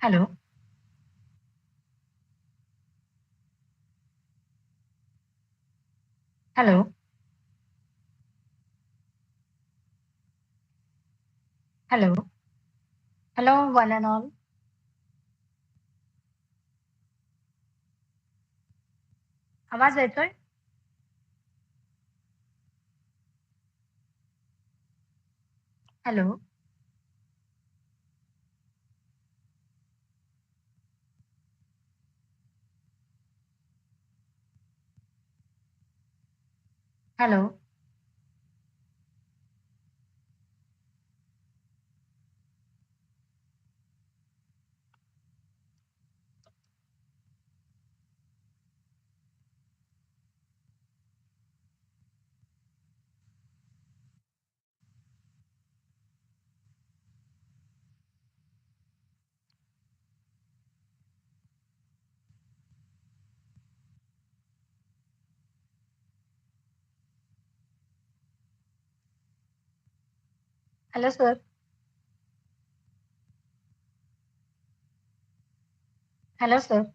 Hello, hello, hello, hello, one and all. आवाज येतोय? Hello, hello, hello, sir. Hello, sir.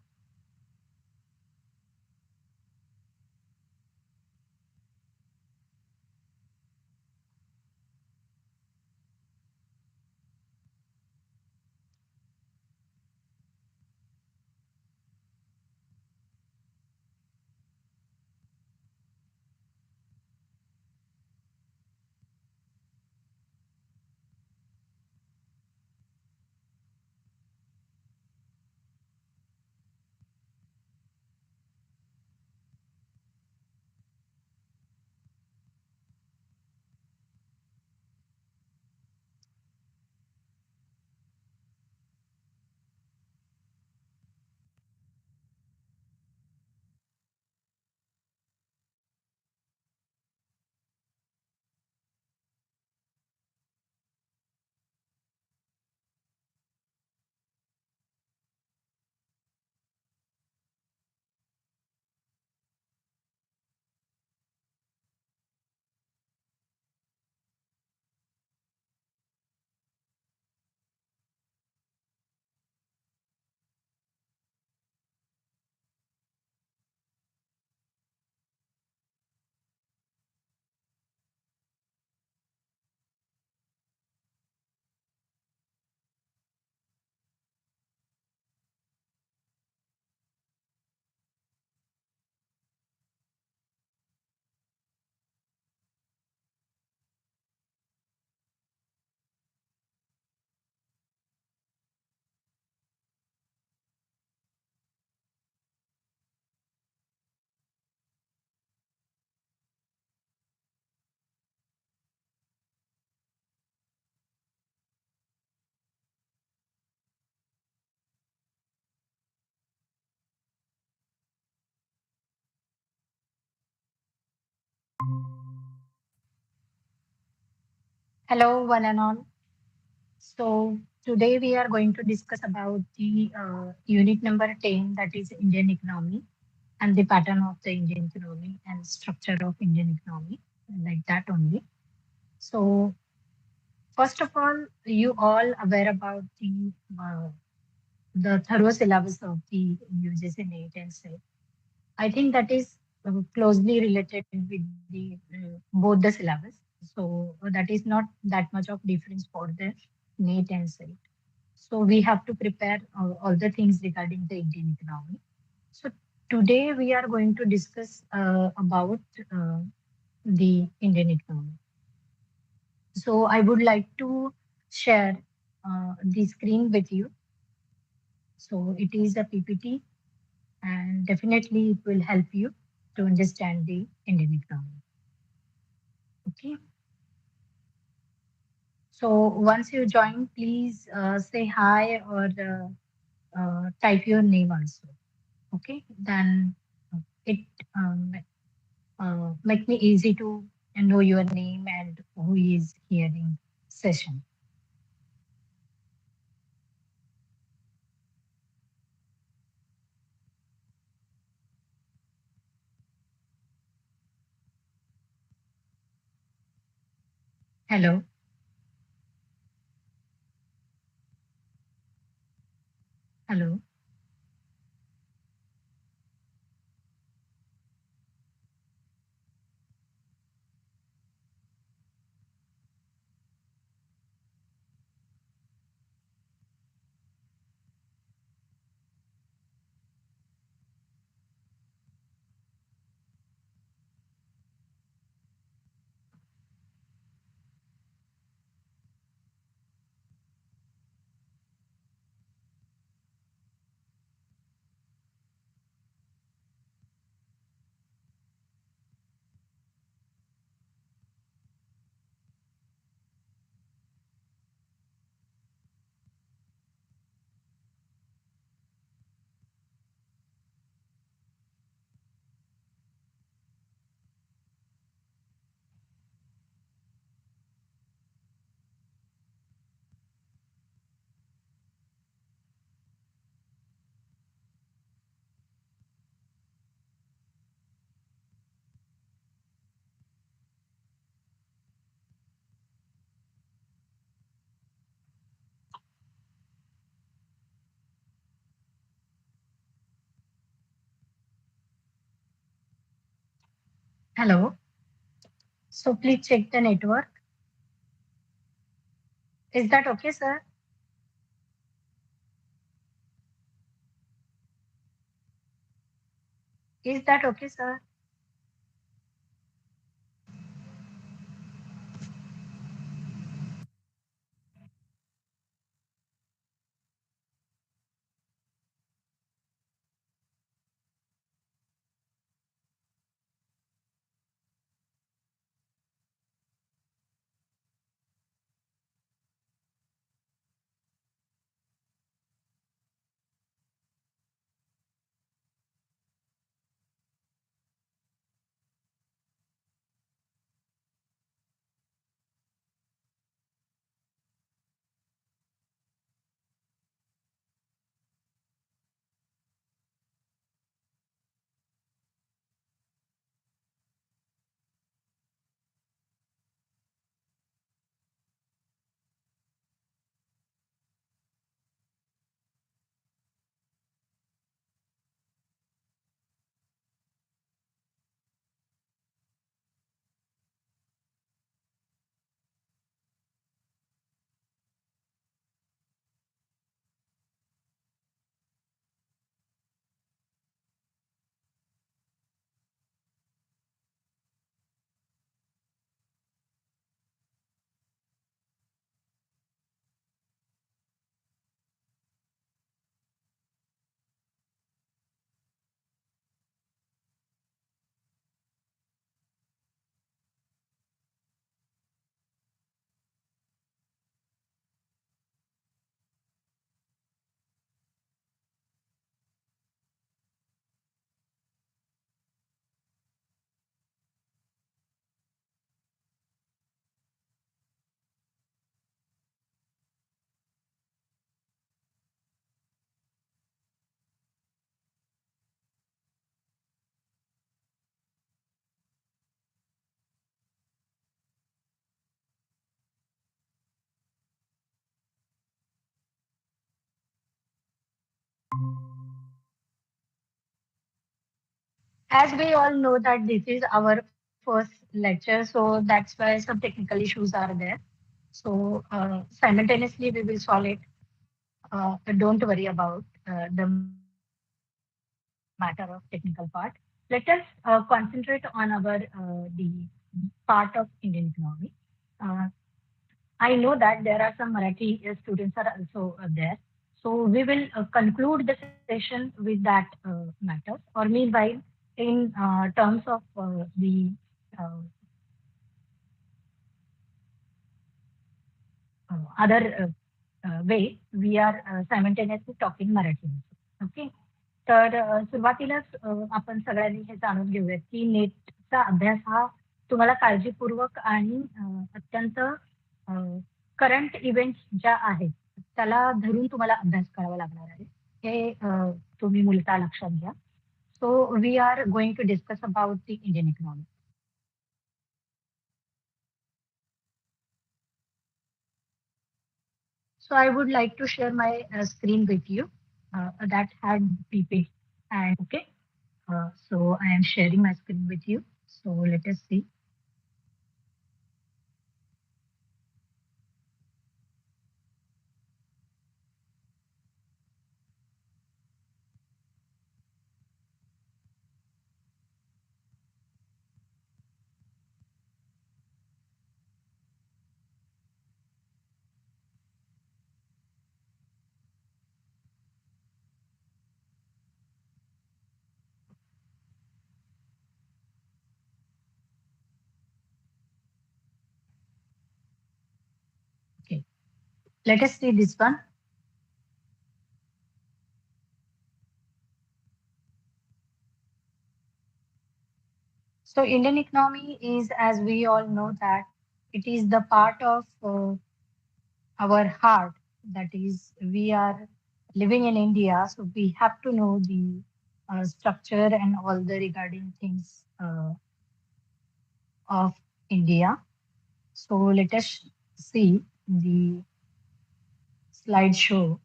Hello, one and all. So today we are going to discuss about the unit number 10, that is Indian economy and the pattern of the Indian economy and structure of Indian economy, like that only. So first of all, you all aware about uh, the thorough syllabus of the UGC NET and SET. I think that is closely related with the both the syllabus. So that is not that much of difference for the NET and SET. So we have to prepare all the things regarding the Indian economy. So today we are going to discuss about the Indian economy. So I would like to share the screen with you. So it is a PPT and definitely it will help you to understand the Indian economy. Okay. So once you join, please say hi or type your name also. Okay. Then it um, make me easy to know your name and who is hearing session. Hello. Hello. So please check the network. Is that okay, sir? Is that okay, sir? As we all know that this is our first lecture, so that's why some technical issues are there. So simultaneously we will solve it. Don't worry about the matter of technical part. Let us concentrate on our the part of Indian economy. Uh, I know that there are some Marathi students are also there. So we will conclude the session with that matter. Or meanwhile, in terms of the uh, other way, we are simultaneously talking Marathi also. Okay. तर सुरुवातीलाच आपण सगळ्यांनी हे जाणून घेऊयात की नेटचा अभ्यास हा तुम्हाला काळजीपूर्वक आणि अत्यंत करंट इव्हेंट्स ज्या आहेत त्याला धरून तुम्हाला अभ्यास करावा लागणार आहे. हे तुम्ही मूलतः लक्षात घ्या. So we are going to discuss about the Indian economy. So I would like to share my screen with you that had PPT. And okay, so I am sharing my screen with you. So let us see. Okay, let us see this one. So Indian economy is, as we all know, that it is the part of our heart. That is, we are living in India, so we have to know the structure and all the regarding things of India. So let us see the slideshow.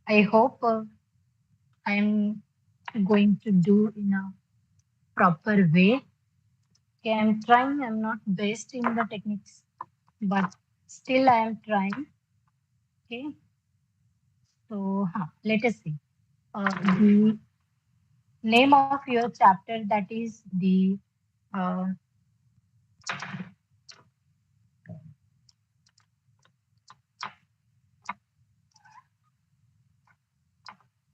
I hope I'm going to do in a proper way. Okay, I'm trying. I'm not based in the techniques, but still I am trying. Okay, so let us see. The name of your chapter, that is the uh,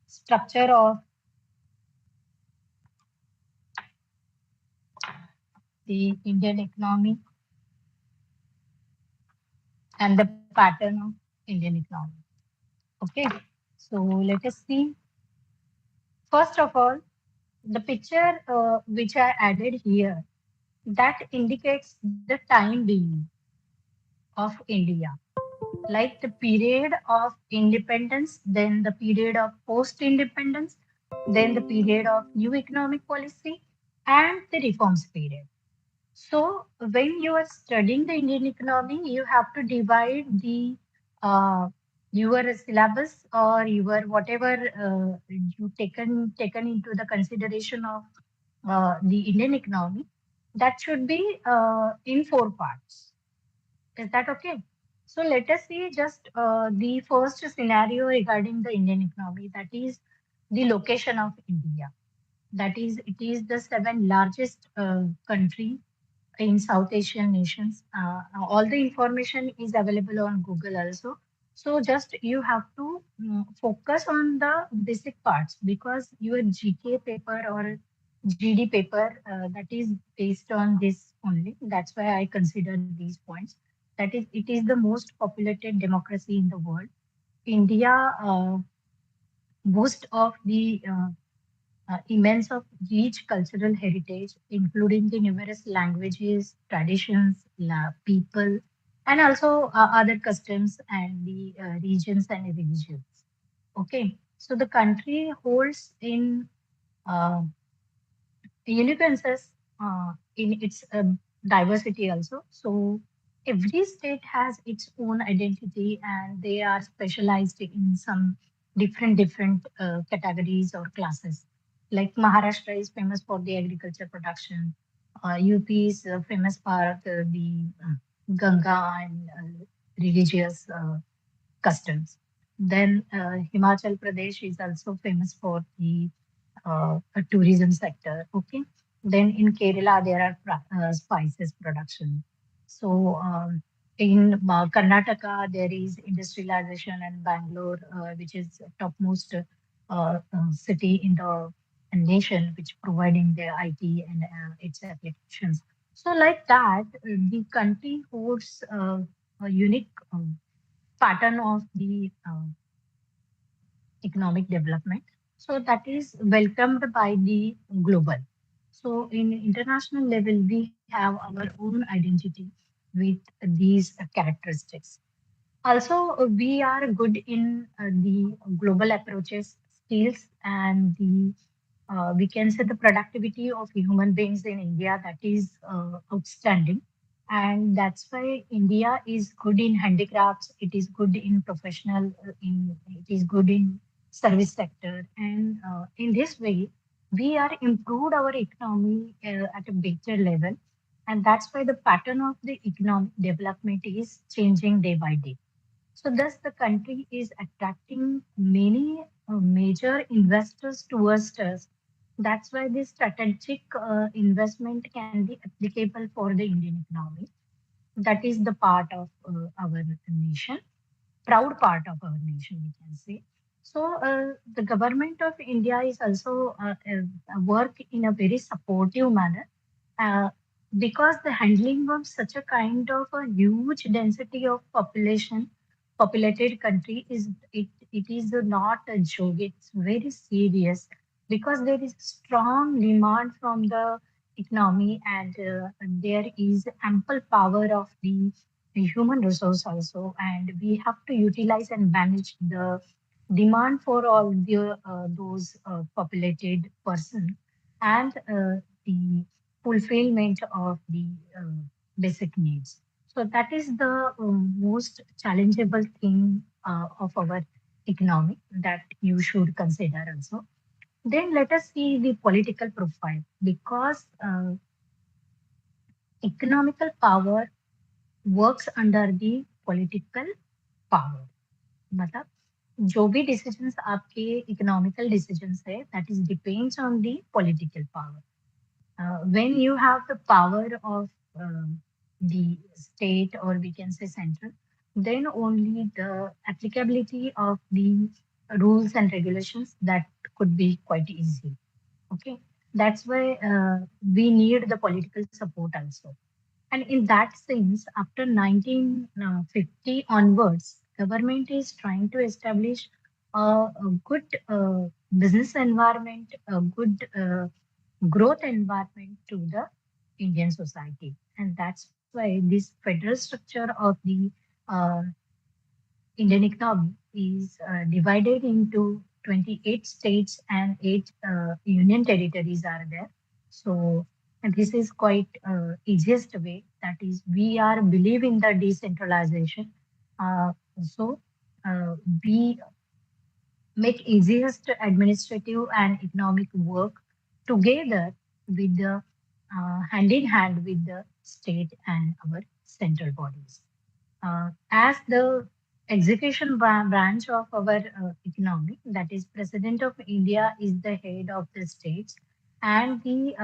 structure of the Indian economy and the pattern of Indian economy. Okay, so let us see. First of all, the picture which I added here, that indicates the time being of India, like the period of independence, then the period of post independence, then the period of new economic policy, and the reforms period. So, when you are studying the Indian economy, you have to divide the uh, your syllabus or your whatever you taken into the consideration of the Indian economy. That should be in four parts. Is that okay? So let us see just the first scenario regarding the Indian economy. That is the location of India. That is, it is the seven largest country in South Asian nations. All the information is available on Google also. So just you have to focus on the basic parts because your GK paper or GD paper that is based on this only. That's why I consider these points. That is, it is the most populated democracy in the world. India boasts of the immense of rich cultural heritage, including the numerous languages, traditions, people, and also other customs and the regions and religions. Okay, so the country holds in uh, uniquenesses in its diversity also. So every state has its own identity, and they are specialized in some different categories or classes. Like Maharashtra is famous for the agriculture production. UP is famous for the Ganga and religious customs. Then Himachal Pradesh is also famous for the tourism sector. Okay. Then in Kerala, there are spices production. So in Karnataka, there is industrialization, and Bangalore, which is topmost city in the nation, which providing the IT and its applications. So like that, the country holds a unique pattern of the economic development. So that is welcomed by the global. So in international level, we have our own identity with these characteristics. Also, we are good in the global approaches, skills, and the we can say the productivity of human beings in India, that is outstanding. And that's why India is good in handicrafts. It is good in professional. It is good in service sector, and in this way, we are improved our economy at a better level, and that's why the pattern of the economic development is changing day by day. So, thus, the country is attracting many major investors towards us. That's why this strategic investment can be applicable for the Indian economy. That is the part of our nation, proud part of our nation, we can say. So, the government of India is also work in a very supportive manner uh, because the handling of such a kind of a huge density of populated country it is not a joke. It's very serious because there is strong demand from the economy, and there is ample power of the human resource also, and we have to utilize and manage the demand for all the those populated person, and the fulfillment of the uh, basic needs. So that is the most challengeable thing of our economy that you should consider also. Then let us see the political profile because economical power works under the political power. मतलब जो भी decisions आपके economical decisions है that is depends on the political power. When you have the power of the state, or we can say central, then only the applicability of the rules and regulations that could be quite easy. Okay, that's why we need the political support also. And in that sense, after 1950 onwards, government is trying to establish a good business environment, a good growth environment to the Indian society. And that's why this federal structure of the uh, Indian economy is divided into 28 states and 8 union territories are there. So and this is quite easiest way. That is, we are believe in the decentralization. So we make easiest administrative and economic work together with the hand in hand with the state and our central bodies. As the execution branch of our economy, that is, President of India is the head of the states, and the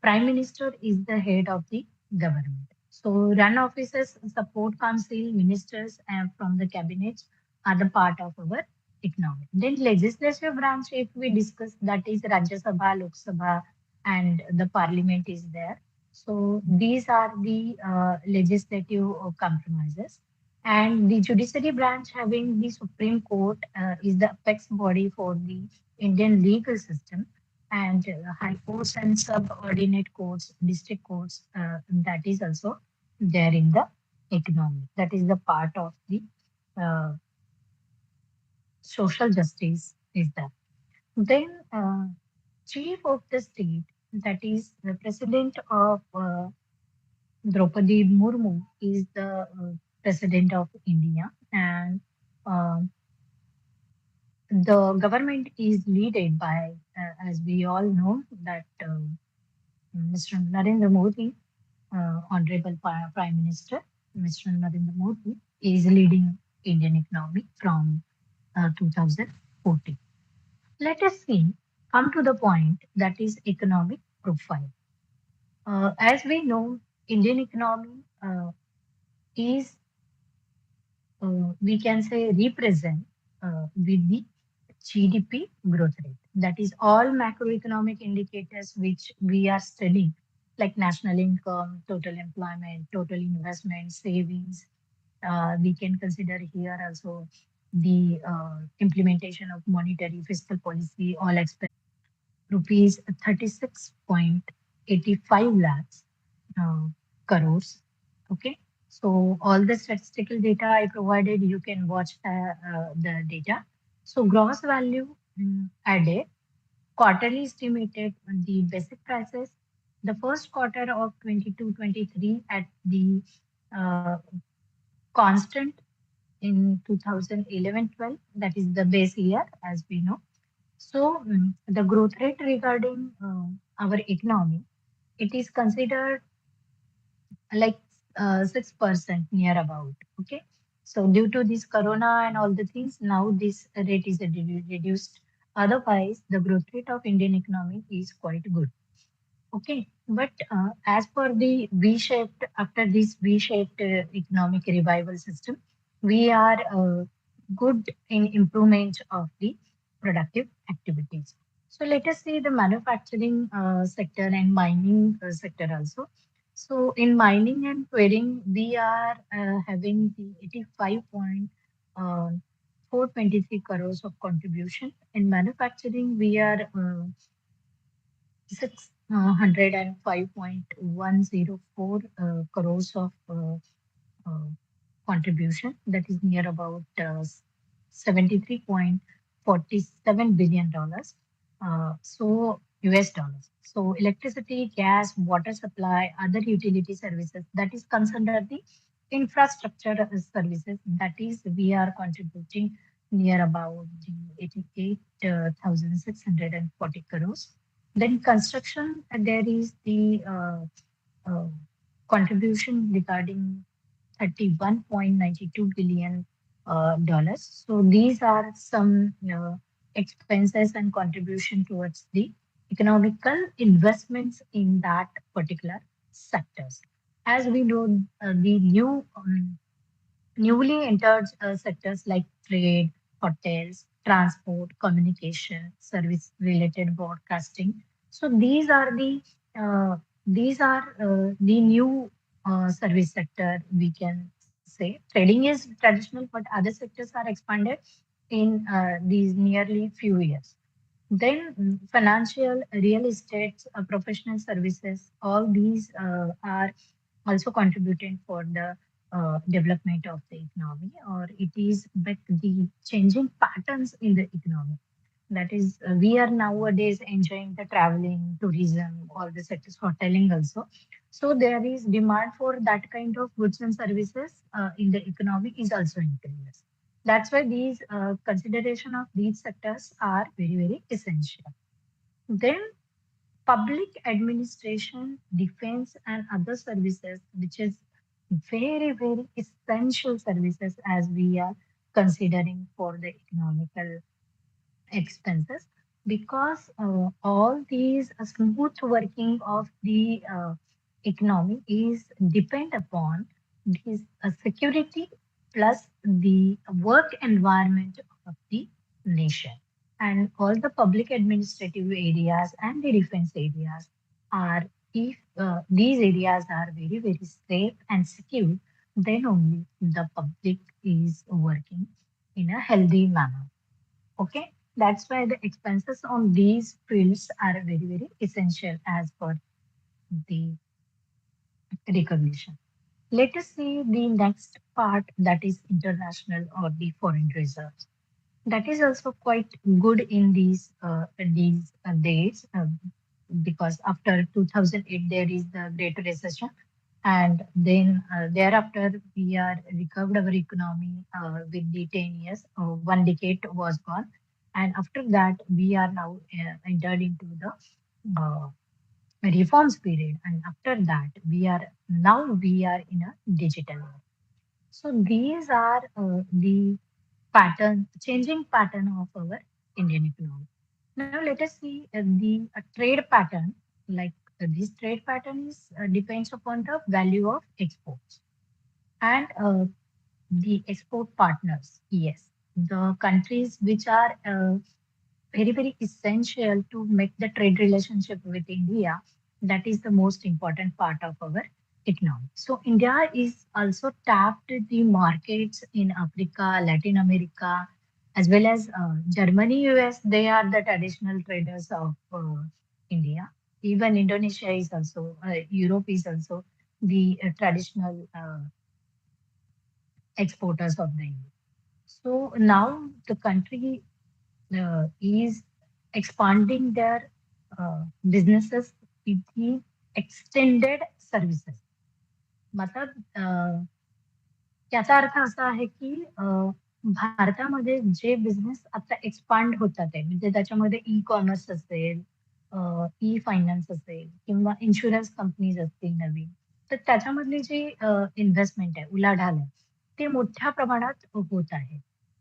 Prime Minister is the head of the government. So, run offices, support council, ministers, and from the cabinet are the part of our economy. Then, legislative branch, if we discuss, that is Rajya Sabha, Lok Sabha, and the parliament is there. So, these are the legislative compromises. And the judiciary branch, having the Supreme Court, is the apex body for the Indian legal system, and high courts and subordinate courts, district courts, that is also there in the economy. That is the part of the uh, social justice is that. Then chief of the state, that is the president of Draupadi Murmu, is the president of India, and um the government is led by, as we all know, that Mr. Narendra Modi, Honorable Prime Minister, Mr. Narendra Modi, is leading Indian economy from 2014. Let us see, come to the point, that is economic profile. As we know, Indian economy is, we can say, represent with the GDP growth rate. That is all macroeconomic indicators which we are studying, like national income, total employment, total investment, savings. We can consider here also the implementation of monetary fiscal policy, all expense rupees 36.85 lakhs uh, crores. Okay. So all the statistical data I provided, you can watch the data. So gross value added, quarterly estimated the basic prices. The first quarter of 22-23 at the uh, constant in 2011-12, that is the base year as we know. So the growth rate regarding our economy, it is considered like 6% near about. Okay. So due to this corona and all the things, now this rate is reduced. Otherwise, the growth rate of Indian economy is quite good. Okay, but as per the V-shaped, after this V-shaped economic revival system, we are good in improvement of the productive activities. So let us see the manufacturing sector and mining sector also. So in mining and quarrying, we are having the 85.423 crores of contribution. In manufacturing, we are 605.104 crores of uh, contribution. That is near about $73.47 billion. So US dollars. So electricity, gas, water supply, other utility services, that is considered the infrastructure services. That is, we are contributing near about the 88,640 crores. Then construction, there is the contribution regarding $31.92 billion. So these are some expenses and contribution towards the economical investments in that particular sectors. As we know, the newly entered sectors like trade, hotels, transport, communication, service related broadcasting. So these are the new service sector, we can say. Trading is traditional, but other sectors are expanded in these nearly few years. Then financial, real estate, professional services, all these are also contributing for the development of the economy, or it is but the changing patterns in the economy. That is, we are nowadays enjoying the traveling, tourism, all the sectors, hoteling also. So there is demand for that kind of goods and services in the economy is also increases. That's why these consideration of these sectors are very, very essential. Then public administration, defense, and other services, which is very, very essential services as we are considering for the economical expenses, because all these smooth working of the economy is depend upon this security plus the work environment of the nation. And all the public administrative areas and the defense areas are, if these areas are very, very safe and secure, then only the public is working in a healthy manner. Okay, that's why the expenses on these fields are very, very essential as per the recognition. Let us see the next part, that is international or the foreign reserves. That is also quite good in these days, because after 2008 there is the Great Recession, and then thereafter we are recovered our economy with the 10 years. One decade was gone, and after that we are now entered into the uh, reforms period, and after that we are in a digital era. So these are the changing pattern of our Indian economy. Now let us see the trade pattern. Like this trade pattern is depends upon the value of exports and the export partners. Yes, the countries which are very, very essential to make the trade relationship with India. That is the most important part of our economy. So India is also tapped the markets in Africa, Latin America, as well as Germany, US. They are the traditional traders of India. Even Indonesia is also, Europe is also the traditional exporters of the India. So now the country is expanding their businesses with the extended services. मतलब याचा अर्थ असा आहे की भारतामध्ये जे business आता expand होतात आहे, म्हणजे त्याच्यामध्ये ई कॉमर्स असेल, ई फायनान्स असेल किंवा इन्शुरन्स कंपनीज असतील नवीन, तर त्याच्यामधली जी इन्व्हेस्टमेंट आहे, उलाढाल आहे, ते मोठ्या प्रमाणात होत आहे.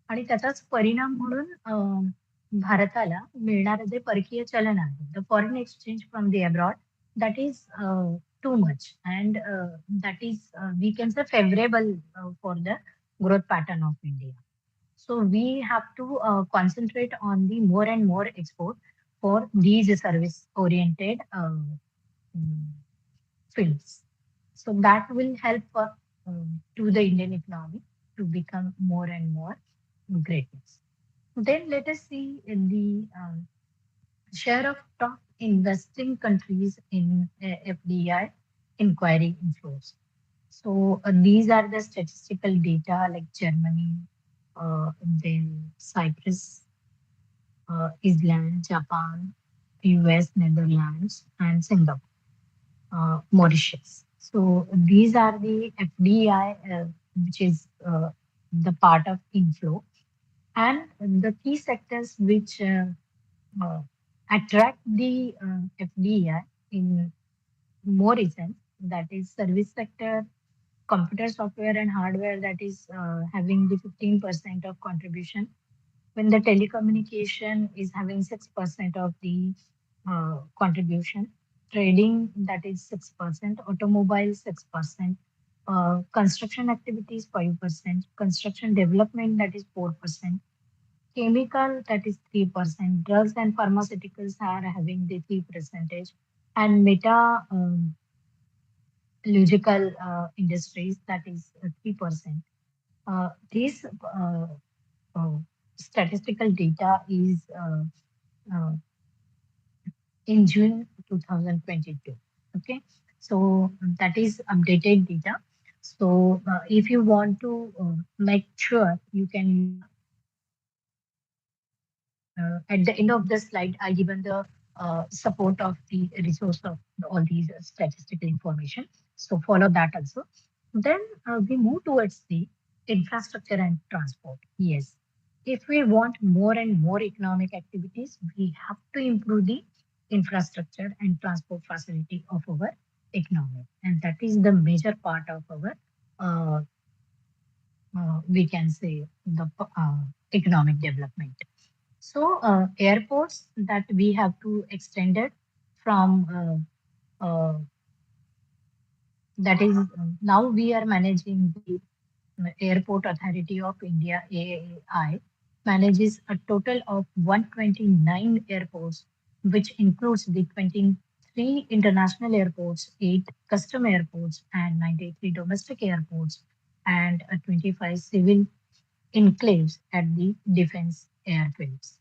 आणि त्याचाच परिणाम म्हणून भारताला मिळणारं जे परकीय चलन आहे, the foreign exchange from the abroad, that is too much, and that is we can say favorable for the growth pattern of India. So we have to concentrate on the more and more export for these service oriented mm, fields. So that will help to the Indian economy to become more and more greatness. Then let us see in the share of top investing countries in FDI inquiry inflows. So these are the statistical data like Germany, then Cyprus, Iceland, Japan, US, Netherlands, and Singapore, Mauritius. So these are the FDI, which is the part of inflow, and the key sectors which uh, attract the FDI in more essence. that is service sector, computer software and hardware, that is having the 15% of contribution, when the telecommunication is having 6% of the contribution, trading, that is 6%, automobile 6%, construction activities 5%, construction development, that is 4%, chemical, that is 3%, drugs and pharmaceuticals are having the 3 percentage, and metallurgical industries, that is 3%. This uh, statistical data is in June 2022. Okay, so that is updated data. So if you want to make sure, you can use at the end of the slide, I given the support of the resource of all these statistical information. So follow that also. Then we move towards the infrastructure and transport. Yes, if we want more and more economic activities, we have to improve the infrastructure and transport facility of our economy, and that is the major part of our uh, we can say the economic development. So airports that we have to extend it from that is now we are managing the Airport Authority of India AAI manages a total of 129 airports, which includes the 23 international airports, 8 custom airports, and 93 domestic airports, and 25 civil enclaves at the defense airfields.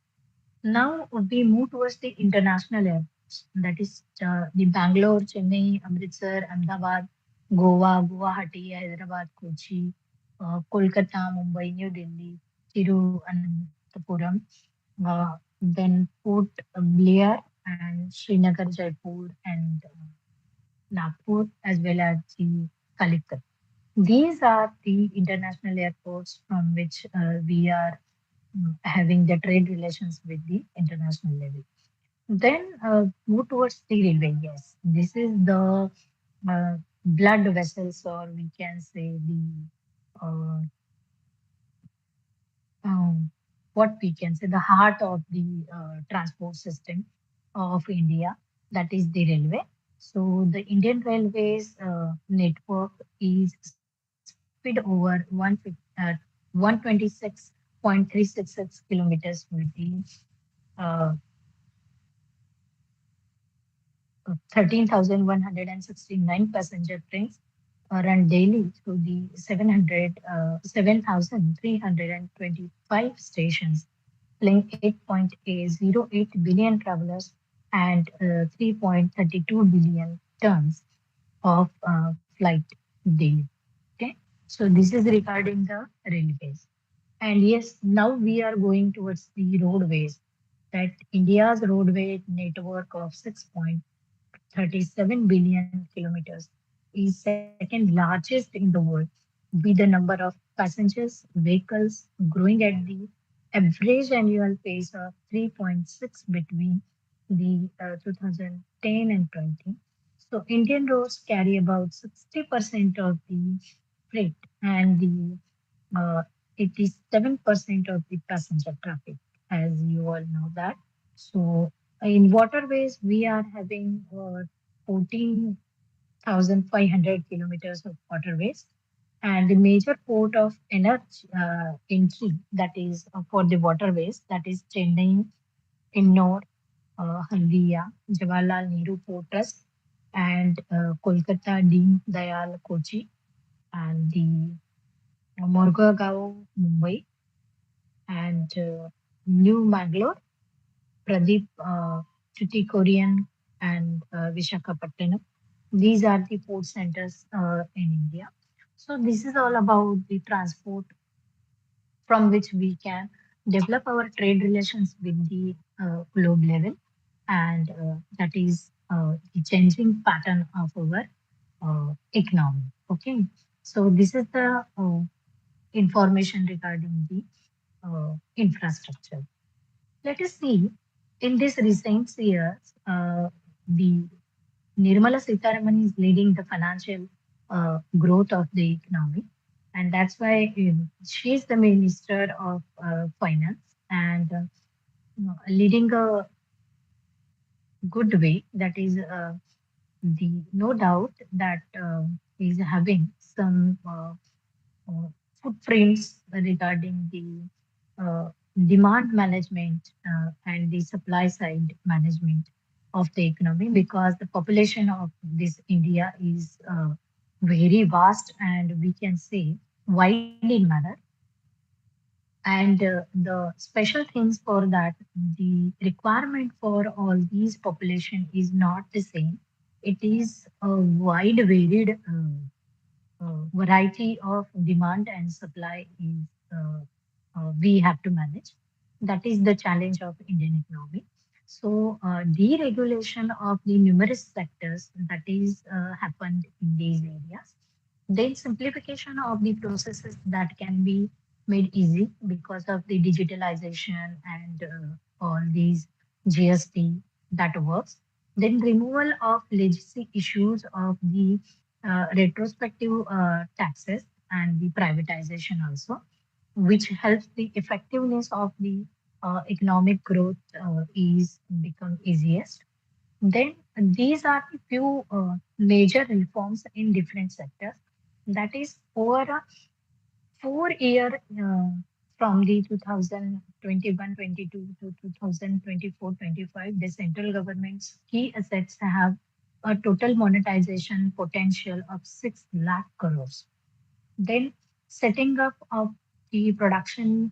Now we move towards the international airports, that is the Bangalore, Chennai, Amritsar, Ahmedabad, Goa, Guwahati, Hyderabad, Kochi, Kolkata, Mumbai, New Delhi, Tiruvananthapuram, then Port Blair and Srinagar, Jaipur, and Nagpur, as well as the Calicut. These are the international airports from which we are having the trade relations with the international level. Then move towards the railway. Yes, this is the blood vessels, or we can say the uh, um, what we can say the heart of the transport system of India. That is the railway. So the Indian Railways network is spread over 126.366 kilometers with the uh, 13,169 passenger trains run daily through the 7,325 stations, playing 8.08 billion travelers and 3.32 billion tons of flight daily. Okay, so this is regarding the railways. And yes, now we are going towards the roadways. That India's roadway network of 6.37 billion kilometers is second largest in the world, with the number of passengers vehicles growing at the average annual pace of 3.6 between the 2010 and 20. So Indian roads carry about 60% of the freight, and the 87% of the passenger traffic, as you all know that. So in waterways, we are having 14,500 kilometers of waterways, and the major port of energy entry, that is for the waterways, that is Chennai, Ennore, Haldia, Jawaharlal Nehru Port Trust, and Kolkata Deen Dayal Kochi, and the Morgagaon Mumbai, and New Mangalore, Pradeep Tuticorin, and Vishakhapatnam. These are the port centers in India. So this is all about the transport from which we can develop our trade relations with the globe level, and that is the changing pattern of our economy. Okay, so this is the information regarding the infrastructure. Let us see in this recent years the Nirmala Sitharaman is leading the financial growth of the economy, and that's why she is the Minister of Finance and leading a good way. That is the no doubt that is having some uh, footprints regarding the demand management and the supply side management of the economy, because the population of this India is very vast and we can say wide in manner. And the special things for that, the requirement for all these population is not the same. It is a wide varied variety of demand and supply is we have to manage. That is the challenge of Indian economy. So deregulation of the numerous sectors that is happened in these areas. Then simplification of the processes that can be made easy because of the digitalization and all these GST that works. Then removal of legacy issues of the retrospective taxes and the privatization also, which helps the effectiveness of the economic growth is become easiest. Then these are the few major reforms in different sectors. That is over a 4 year from the 2021-22 to 2024-25, the central government's key assets have a total monetization potential of 6 lakh crores. Then setting up of the production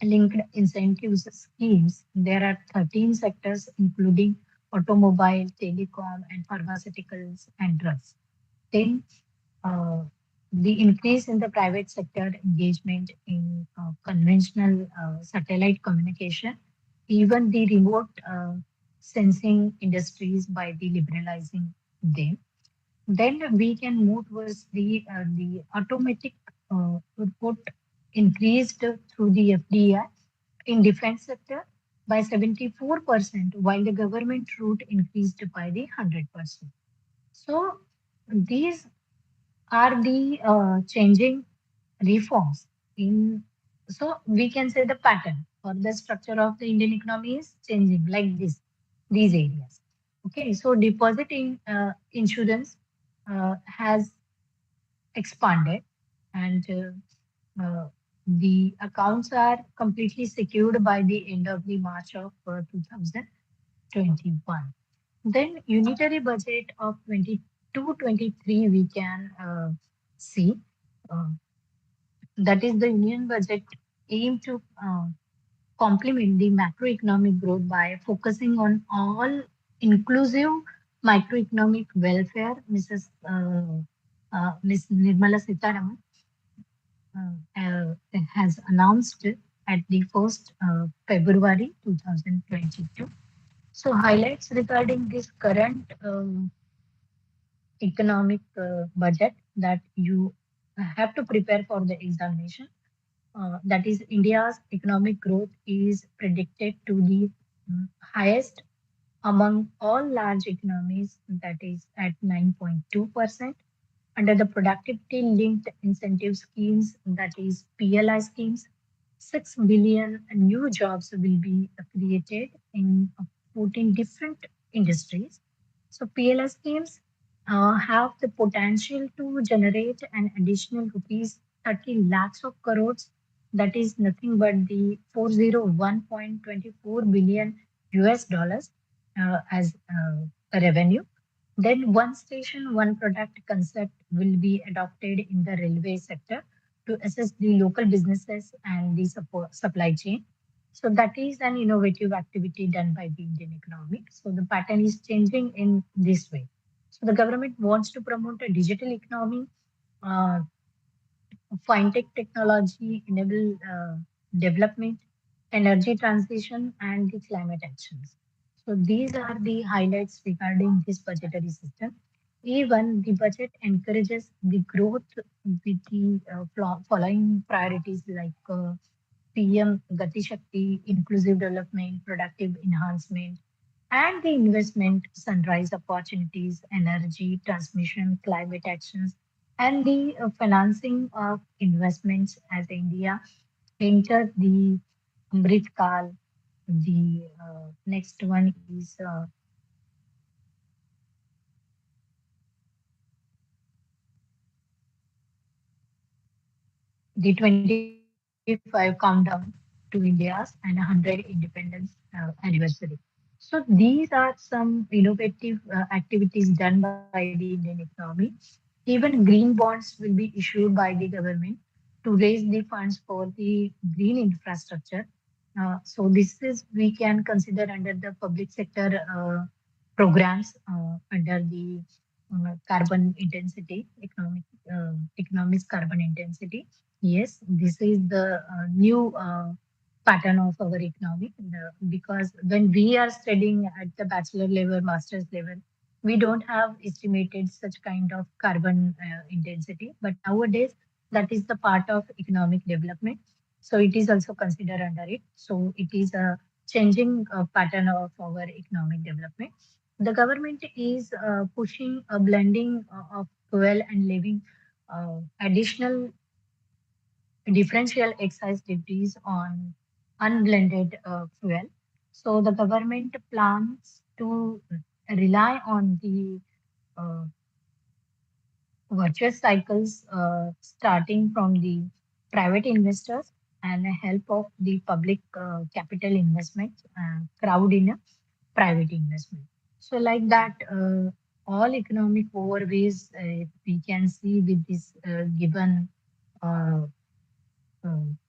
linked incentives schemes, there are 13 sectors including automobile, telecom, and pharmaceuticals and drugs. Then uh, the increase in the private sector engagement in conventional satellite communication, even the remote sensing industries by the liberalizing them. Then we can move towards the automatic output increased through the FDI in defense sector by 74%, while the government route increased by the 100%. So these are the changing reforms in, so we can say the pattern or the structure of the Indian economy is changing like this, these areas. Okay, so depositing insurance has expanded, and the accounts are completely secured by the end of the March of 2021. Then unitary budget of 22-23 we can see. Uh, that is the union budget aim to complement the macroeconomic growth by focusing on all inclusive microeconomic welfare. Ms. Nirmala Sitharaman has announced at the 1st February 2022. So highlights regarding this current economic budget that you have to prepare for the examination. That is, India's economic growth is predicted to be highest among all large economies, that is at 9.2%. Under the productivity linked incentive schemes, that is PLI schemes, 6 billion new jobs will be created in 14 different industries. So PLI schemes have the potential to generate an additional rupees 30 lakhs of crores. That is nothing but the 401.24 billion US dollars as a revenue. Then one station, one product concept will be adopted in the railway sector to assess the local businesses and the supply chain. So that is an innovative activity done by the Indian economy. So the pattern is changing in this way. So the government wants to promote a digital economy, uh, fintech technology, enable development, energy transition, and the climate actions. So these are the highlights regarding this budgetary system. Even the budget encourages the growth with the following priorities like PM Gati Shakti, inclusive development, productive enhancement, and the investment, sunrise opportunities, energy, transmission, climate actions, and the financing of investments as India enters the Amrit Kal. The next one is the 25 countdown to India's and 100 independence anniversary. So these are some innovative activities done by the Indian economy. Even green bonds will be issued by the government to raise the funds for the green infrastructure. So this is we can consider under the public sector programs under the carbon intensity, economics carbon intensity. Yes, this is the new pattern of our economy because when we are studying at the bachelor level, master's level, we don't have estimated such kind of carbon intensity. But nowadays, that is the part of economic development. So it is also considered under it. So it is a changing pattern of our economic development. The government is pushing a blending of fuel and living additional differential excise duties on unblended fuel. So the government plans to rely on the uh, virtuous cycles starting from the private investors and help of the public capital investment crowd in a private investment. So like that, all economic overviews we can see with this given uh,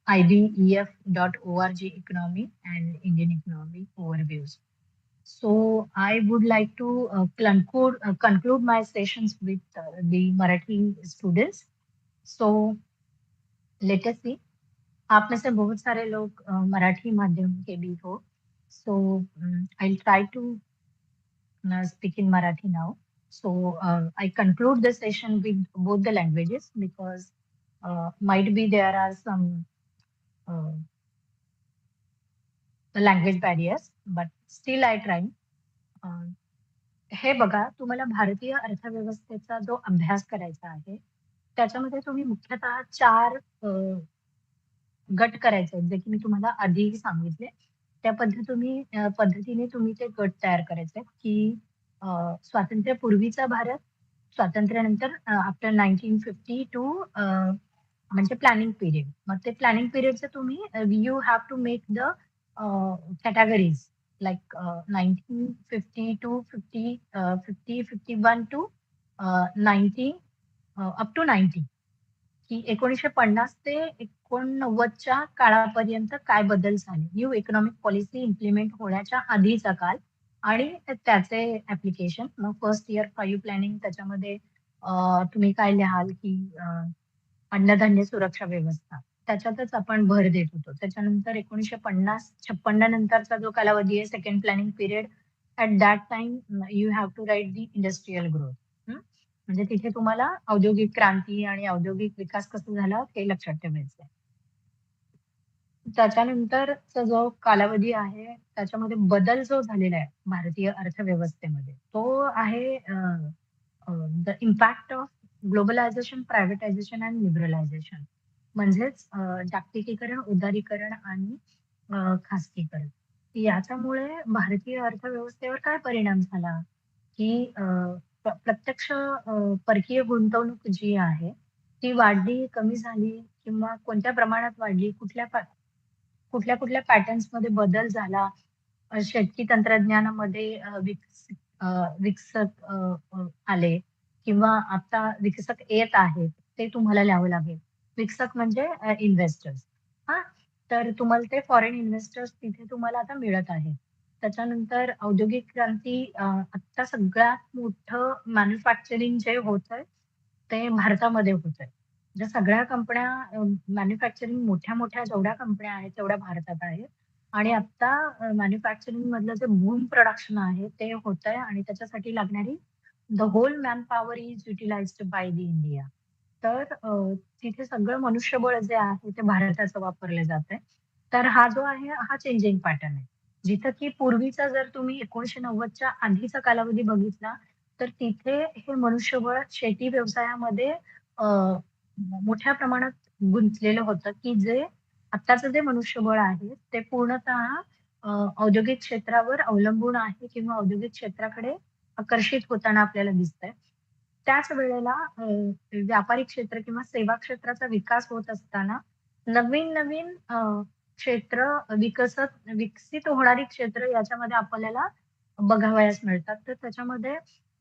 IBEF.org economy and Indian economy overviews. So I would like to conclude my sessions with the Marathi students. So let us see. आप में से बहुत सारे लोग मराठी माध्यम के भी हो. So I'll try to speak in Marathi now. So I conclude the session with both the languages because might be there are some uh, language barriers, but still I try. Uh, हे बघा, तुम्हाला भारतीय अर्थव्यवस्थेचा जो अभ्यास करायचा आहे, त्याच्यामध्ये तुम्ही मुख्यतः 4 गट करायचे आहेत, जे की मी तुम्हाला आधी सांगितले. त्या पद्धतीने तुम्ही ते गट तयार करायचे आहेत, की स्वातंत्र्यापूर्वीचा भारत, स्वातंत्र्यानंतर आफ्टर 1950 टू म्हणजे प्लॅनिंग पिरियड. मग ते प्लॅनिंग पिरियडचं तुम्ही you have to make the categories like 1950 to 51 to 90 up to 90 की 1950 ते 89च्या काळापर्यंत काय बदल झाले. न्यू इकॉनॉमिक पॉलिसी इम्प्लिमेंट होण्याच्या आधीचा काळ आणि त्याचे ऍप्लिकेशन. मग फर्स्ट इयर 5 प्लॅनिंग त्याच्यामध्ये तुम्ही काय लिहाल की अन्नधान्य सुरक्षा व्यवस्था त्याच्यातच आपण भर देत होतो. त्याच्यानंतर 1950-56 नंतरचा जो कालावधी आहे second planning period at that time you have to write the industrial growth. म्हणजे तिथे तुम्हाला औद्योगिक क्रांती आणि औद्योगिक विकास कसा झाला हे लक्षात ठेवायचं आहे. त्याच्यानंतरचा जो कालावधी आहे त्याच्यामध्ये बदल जो झालेला आहे भारतीय अर्थव्यवस्थेमध्ये तो आहे the impact of globalisation, privatisation and liberalisation. म्हणजेच जागतिकीकरण, उदारीकरण आणि खासगीकरण. याच्यामुळे भारतीय अर्थव्यवस्थेवर काय परिणाम झाला की प्रत्यक्ष परकीय गुंतवणूक जी आहे ती वाढली, कमी झाली किंवा कोणत्या प्रमाणात वाढली, कुठल्या कुठल्या पॅटर्न्स मध्ये बदल झाला, शेतकी तंत्रज्ञानामध्ये विकसक आले किंवा आता विकसक येत आहेत ते तुम्हाला लिहावं लागेल. विकसक म्हणजे इन्व्हेस्टर्स. हा, तर तुम्हाला ते फॉरेन इन्व्हेस्टर्स तिथे तुम्हाला आता मिळत आहेत. त्याच्यानंतर औद्योगिक क्रांती आता सगळ्यात मोठं मॅन्युफॅक्चरिंग जे होत आहे ते भारतामध्ये होत आहे. ज्या सगळ्या कंपन्या मॅन्युफॅक्चरिंग मोठ्या मोठ्या जेवढ्या कंपन्या आहेत तेवढ्या भारतात आहेत आणि आता मॅन्युफॅक्चरिंग मधलं जे बूम प्रोडक्शन आहे ते होत आहे आणि त्याच्यासाठी लागणारी the whole manpower is utilised by the India. तर तिथे सगळं मनुष्यबळ जे आहे ते भारताचं वापरलं जात आहे. तर हा जो आहे हा चेंजिंग पॅटर्न आहे. जिथं की पूर्वीचा जर तुम्ही 1990च्या आधीचा कालावधी बघितला, तर तिथे हे मनुष्यबळ शेती व्यवसायामध्ये मोठ्या प्रमाणात गुंतलेलं होतं, की जे आत्ताचं जे मनुष्यबळ आहे, ते पूर्णतः औद्योगिक क्षेत्रावर अवलंबून आहे किंवा औद्योगिक क्षेत्राकडे आकर्षित होताना आपल्याला दिसतंय. त्याच वेळेला व्यापारी क्षेत्र किंवा सेवा क्षेत्राचा विकास होत असताना नवीन-नवीन क्षेत्र विकसित होणारी क्षेत्र याच्यामध्ये आपल्याला बघावयास मिळतात. तर त्याच्यामध्ये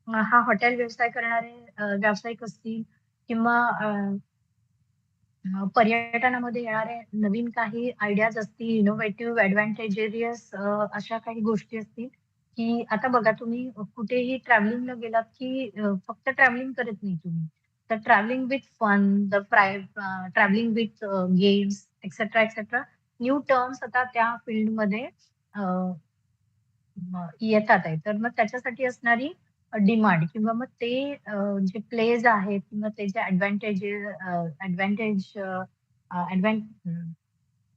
हा हॉटेल व्यवसाय करणारे व्यावसायिक असतील किंवा पर्यटनामध्ये येणारे नवीन काही आयडियाज असतील, इनोव्हेटिव्ह, एडव्हांटेजेरियस अशा काही गोष्टी असतील, की आता बघा तुम्ही कुठेही ट्रॅव्हलिंगला गेलात, की फक्त ट्रॅव्हलिंग करत नाही तुम्ही. तर travelling with fun, travelling with games etcetera, etcetera new terms आता त्या फील्डमध्ये येतात आहे. तर मग त्याच्यासाठी असणारी डिमांड किंवा मग ते जे प्लेज आहेत किंवा ते जे ॲडव्हांटेज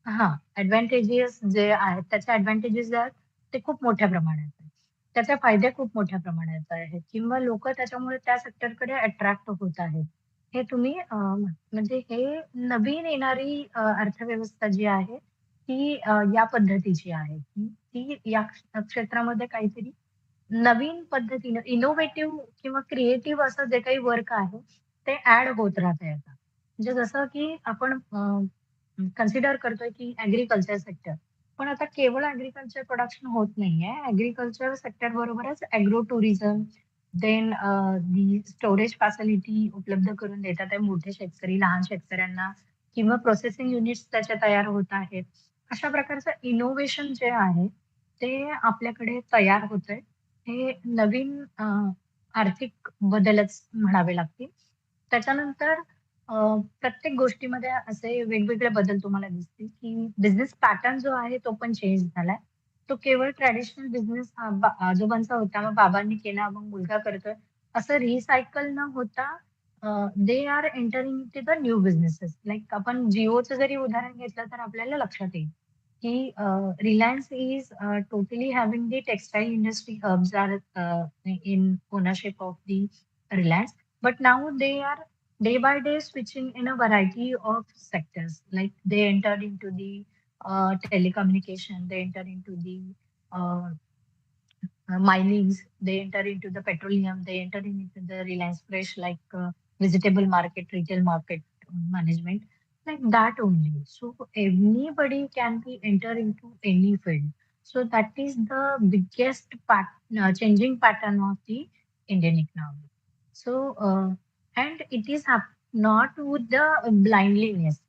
हां, ॲडव्हांटेजेस जे आहेत, त्याचे ॲडव्हांटेजेस जे आहेत, ते खूप मोठ्या प्रमाणात आहेत. त्याचे फायदे खूप मोठ्या प्रमाणात आहेत किंवा लोकं त्याच्यामुळे त्या सेक्टरकडे अट्रॅक्ट होत आहेत. हे तुम्ही म्हणजे हे नवीन येणारी अर्थव्यवस्था जी आहे, ती या पद्धतीची आहे. ती या क्षेत्रामध्ये काहीतरी नवीन पद्धतीनं इनोव्हेटिव्ह किंवा क्रिएटिव्ह असं जे काही वर्क आहे, ते ॲड होत राहतंय आता. म्हणजे जसं की आपण कन्सिडर करतोय की ॲग्रीकल्चर सेक्टर. पण आता केवळ ॲग्रीकल्चर प्रोडक्शन होत नाहीये. ॲग्रीकल्चर सेक्टर बरोबरच ॲग्रो टुरिझम, देन दी स्टोरेज फॅसिलिटी उपलब्ध करून देतात आहे मोठे शेतकरी लहान शेतकऱ्यांना किंवा प्रोसेसिंग युनिट्स त्याचे तयार होत आहेत. अशा प्रकारचं इनोव्हेशन जे आहे, ते आपल्याकडे तयार होतंय. हे नवीन आर्थिक बदलच म्हणावे लागतील. त्याच्यानंतर प्रत्येक गोष्टीमध्ये असे वेगवेगळे बदल तुम्हाला दिसतील, की बिझनेस पॅटर्न जो आहे तो पण चेंज झालाय. तो केवळ ट्रेडिशनल बिझनेस आजोबांचा होता, मग बाबांनी केला, मग मुलगा करतोय, असं रिसायकल न होता they are entering into the new businesses. Like आपण जिओचं जरी उदाहरण घेतलं तर आपल्याला लक्षात येईल, की Reliance is totally having the textile industry hubs are in ownership of the Reliance, but now they are day by day switching in a variety of sectors. Like they entered into the telecommunication, they enter into the uh, minings, they enter into the petroleum, they enter into the Reliance Fresh, like vegetable market, retail market management, like that only. So anybody can be enter into any field. So that is the biggest changing pattern of the Indian economy. So and it is not with the blindliness,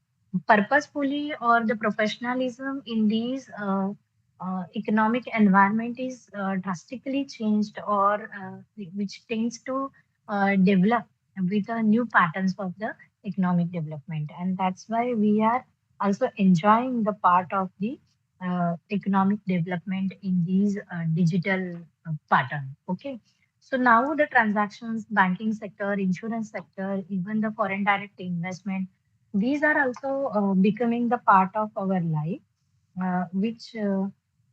purposefully or the professionalism in these economic environment is drastically changed or which tends to develop with new patterns of the economic development, and that's why we are also enjoying the part of the economic development in these digital pattern. Okay, so now the transactions, banking sector, insurance sector, even the foreign direct investment, these are also becoming the part of our life, which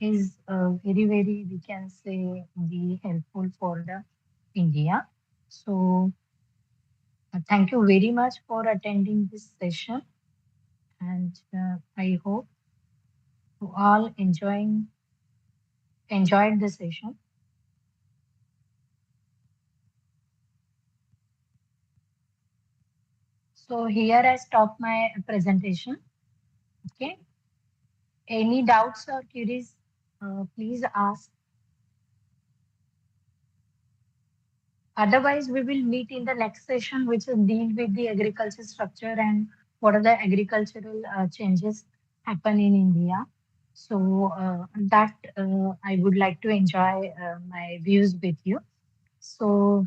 is very, we can say, the helpful for the India. So thank you very much for attending this session, and I hope you all enjoyed the session. So here I stop my presentation. Okay. Any doubts or queries, please ask. Otherwise, we will meet in the next session, which will deal with the agriculture structure and what are the agricultural changes happen in India. So that I would like to enjoy my views with you. So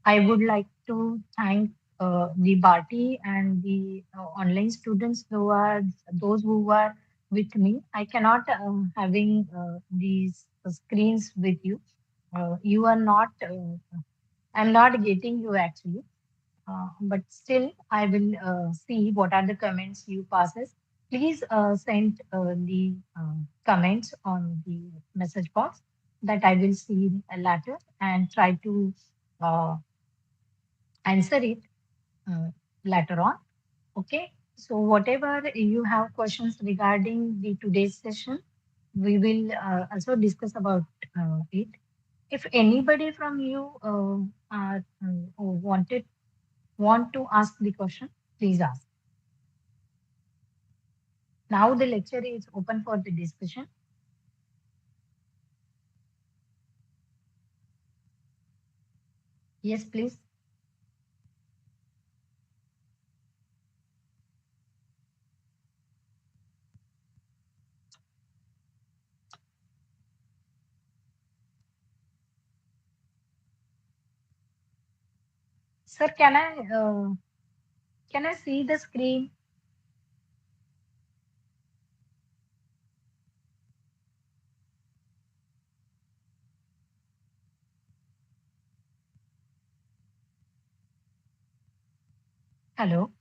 I would like to thank the BARTI and the online students who are those who are with me. I cannot having these screens with you. You are not. I'm not getting you actually, but still I will see what are the comments you passes. Please send the comments on the message box that I will see later and try to uh, answer it uh, later on. Okay. So whatever you have questions regarding the today's session, we will also discuss about it. If anybody from you want to ask the question, please ask. Now the lecture is open for the discussion. Yes, please. Sir, can I see the screen? Hello.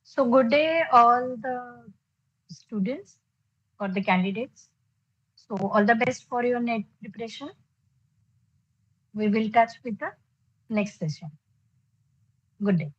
So good day, all the students or the candidates. So all the best for your net preparation. We will touch with the next session. Good day.